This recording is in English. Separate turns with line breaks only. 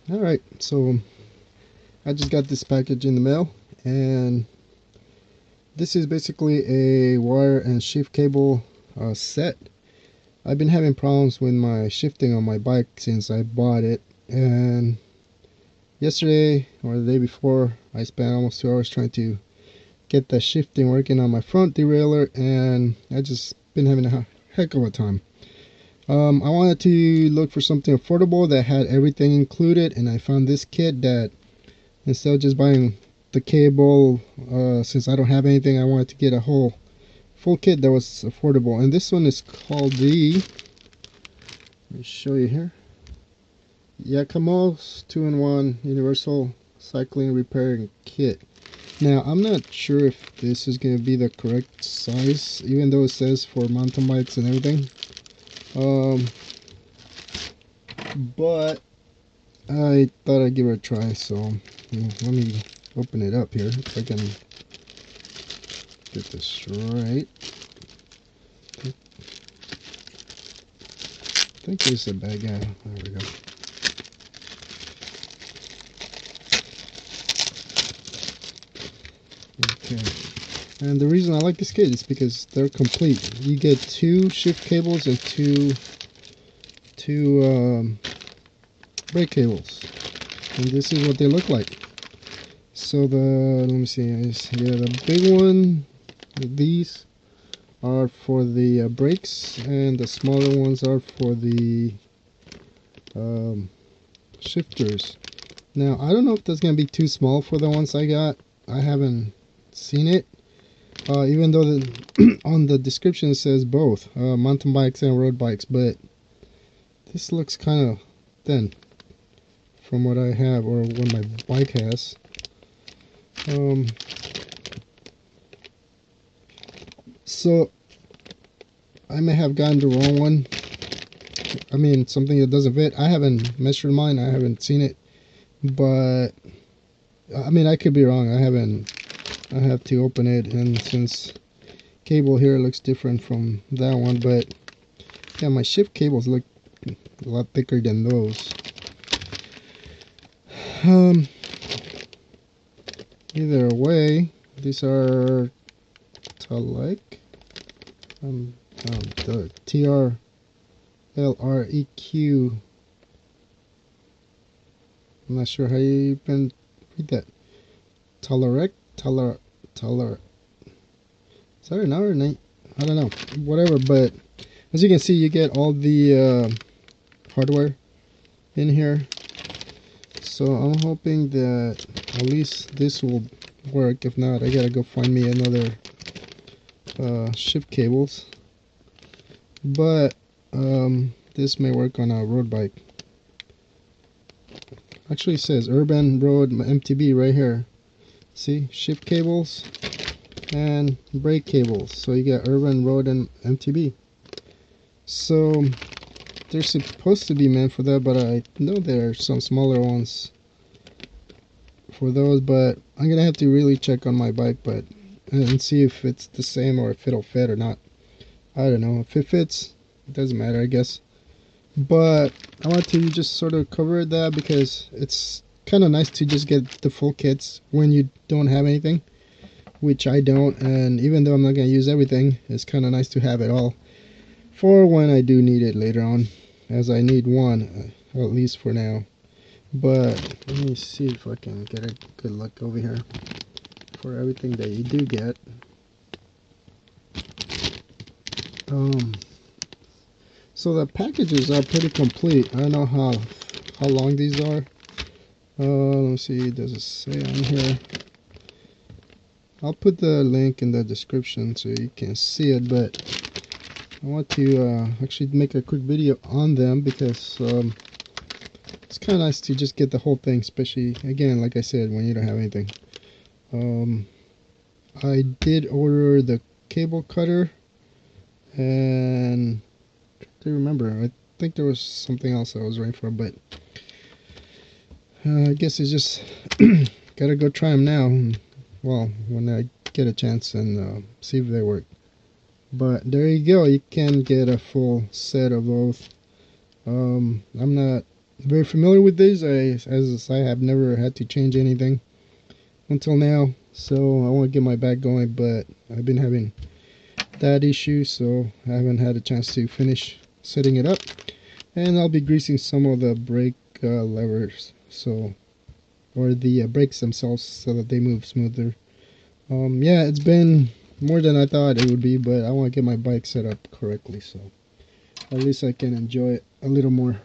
Alright, so I just got this package in the mail, and this is basically a wire and shift cable set. I've been having problems with my shifting on my bike since I bought it, and yesterday or the day before I spent almost 2 hours trying to get the shifting working on my front derailleur, and I just been having a heck of a time. I wanted to look for something affordable that had everything included, and I found this kit that instead of just buying the cable, since I don't have anything, I wanted to get a whole full kit that was affordable. And this one is called the, let me show you here, Yakima's 2-in-1 Universal Cycling Repairing Kit. Now, I'm not sure if this is going to be the correct size, even though it says for mountain bikes and everything. But I thought I'd give it a try, so let me open it up here if I can get this right. I think there's a bag. There we go. Okay. And the reason I like this kit is because they're complete. You get 2 shift cables and two brake cables, and this is what they look like. So let me see, yeah, the big one, these are for the brakes, and the smaller ones are for the shifters. Now, I don't know if that's going to be too small for the ones I got. I haven't seen it. Even though on the description it says both mountain bikes and road bikes, but this looks kind of thin from what I have or what my bike has. So I may have gotten the wrong one. I mean, something that doesn't fit. I haven't measured mine. I haven't seen it, but I mean, I could be wrong. I have to open it, and since cable here looks different from that one, but yeah, my shift cables look a lot thicker than those. Either way, these are like the TRLREQ. I'm not sure how you even read that. Tolerec. Is that an R or an? I don't know. Whatever, but as you can see, you get all the hardware in here. So I'm hoping that at least this will work. If not, I gotta go find me another shift cables. But this may work on a road bike. Actually, it says urban road MTB right here. See, shift cables and brake cables. So you get urban road and MTB. So they're supposed to be meant for that, but I know there are some smaller ones for those, but I'm gonna have to really check on my bike and see if it's the same or if it'll fit or not. I don't know. If it fits, it doesn't matter, I guess. But I want to just sort of cover that because it's kind of nice to just get the full kits when you don't have anything, which I don't. And even though I'm not gonna use everything, it's kind of nice to have it all for when I do need it later on, as I need one at least for now. But let me see if I can get a good look over here for everything that you do get. So the packages are pretty complete. I don't know how long these are. Let me see, does it say on here? I'll put the link in the description so you can see it, but I want to actually make a quick video on them because it's kind of nice to just get the whole thing, especially, again, like I said, when you don't have anything. I did order the cable cutter, and I can't remember, I think there was something else I was waiting for, but I guess it's just gotta go try them now. Well, when I get a chance, and see if they work. But there you go, you can get a full set of both. I'm not very familiar with this. As I have never had to change anything until now, so I want to get my bike going, but I've been having that issue, so I haven't had a chance to finish setting it up. And I'll be greasing some of the brake levers, so, or the brakes themselves, so that they move smoother. Yeah, it's been more than I thought it would be, but I want to get my bike set up correctly, so at least I can enjoy it a little more.